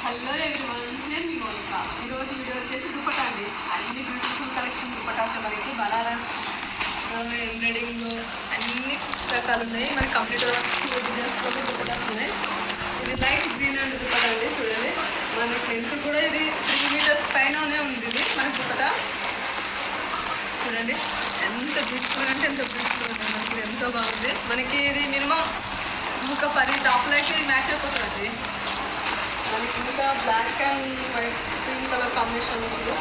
Hello everyone, నేను మీ Monica. ఈరోజు video వచ్చేసి దుప్పటా అండి. అన్ని బ్యూటిఫుల్ కలెక్షన్ దుప్పటాస్ మనకి బనారస్ ఎంబ్రాయిడింగ్ అన్ని రకాలు ఉన్నాయి. మనకి కంప్యూటర్ డిజైన్స్లో దుప్పటాస్ ఉన్నాయి. ఇది లైట్ గ్రీన్ అండ్ దుప్పటా అండి. చూడండి, మనకి లెంత్ కూడా ఇది 3 మీటర్స్ పైననే ఉంది. ఇది మనకి దుప్పటా చూడండి ఎంత బ్యూటిఫుల్ అంటే ఎంత బ్యూటిఫుల్ ఉంటుంది. మనకి ఎంతో బాగుంది. మనకి ఇది మినిమం ఇంకా 10 టాప్లో అయితే ఇది మ్యాచ్ అయిపోతుంది. మనకి ఇంకా black and white cream colour combination ఉంది.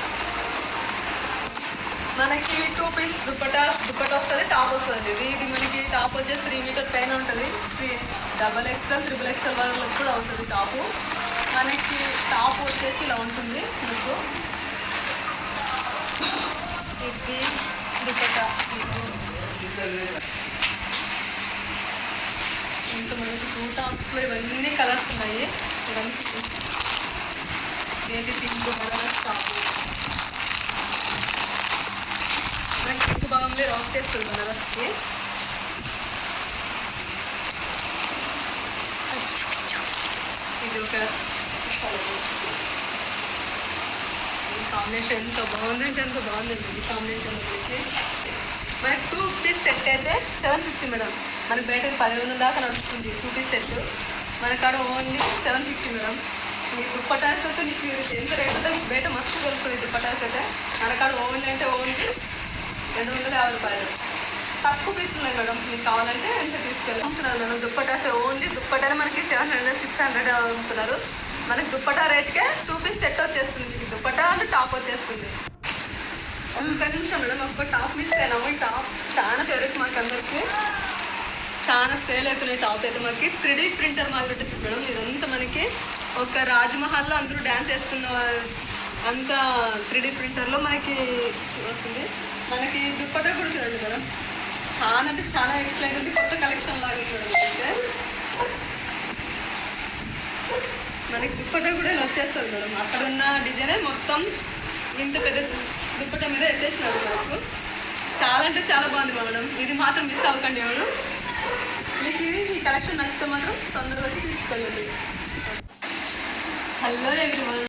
మనకి 2 పీస్ దుప్పటా వస్తుంది, టాప్ వస్తుంది. ఇది మనకి టాప్ వచ్చేసి 3 మీటర్ పైన ఉంటుంది. XXL, XXL వాళ్ళకి కూడా ఉంటుంది టాపు. మనకి టాప్ వచ్చేసి ఇలా ఉంటుంది. మీకు ఇది దుప్పటా మీకు ఇంకా మనకి 2 టాప్స్లో ఇవన్నీ కలర్స్ ఉన్నాయి. ఇవన్నీ బేబీ పింక్ బనారస్ టాపు. మనకి పింక్ భాగంలో రాక్ చేస్తుంది బనారస్కి. ఇది ఒక కాంబినేషన్ ఎంత బాగుందంటే ఎంత బాగుందండి. ఈ కాంబినేషన్ గురించి మనకి 2 పీస్ సెట్ అయితే 750 మేడం. మనకి బయట 1500 దాకా నడుస్తుంది 2 పీస్ సెట్. మన కాడ ఓన్లీ 750 మేడం. ఈ దుప్పటాస్ అయితే మీకు ఎంత రేట్ ఉంటే మీకు బయట మస్తు దొరుకుతుంది. దుప్పటాస్ అయితే మన కాడ ఓన్లీ అంటే ఓన్లీ 250 రూపాయలు. తక్కువ పీస్ ఉన్నాయి మేడం. మీకు కావాలంటే ఎంత తీసుకెళ్ళి అమ్ముతున్నారు మేడం. దుప్పటాస్ ఓన్లీ దుప్పటానే మనకి 700, 600 అమ్ముతున్నారు. మనకి దుప్పటా రేట్కే 2 పీస్ సెట్ వచ్చేస్తుంది. మీకు దుప్పటా అంటే టాప్ వచ్చేస్తుంది. ఒక్క నిమిషం మేడం, ఒక్క టాప్ మిస్ అయినాము. ఈ టాప్ చాలా ఫేవరెట్ మాకు అందరికి. చాలా సేల్ అవుతున్నాయి టాప్ అయితే. మనకి 3D ప్రింటర్ మాదిరి ఉంటుంది మేడం. ఇదంతా మనకి ఒక రాజ్మహల్లో అందరూ డ్యాన్స్ వేస్తున్న అంత 3D ప్రింటర్లో మనకి వస్తుంది. మనకి దుప్పటా కూడా చూడండి మేడం, చాలా అంటే చాలా ఎక్సలెంట్ ఉంది. కొత్త కలెక్షన్ లాగా చూడండి. అయితే మనకి దుప్పటా కూడా ఇలా వచ్చేస్తుంది మేడం. అక్కడ ఉన్న డిజైనే మొత్తం ఇంత పెద్ద దుప్పటా మీద వేసేసినారు మనకు. చాలా అంటే చాలా బాగుంది మేడం. ఇది మాత్రం మిస్ అవ్వకండి ఎవరు. మీకు ఈ కలెక్షన్ నచ్చితే మాత్రం తొందరగా వచ్చి తీసుకెళ్ళండి. Hello everyone.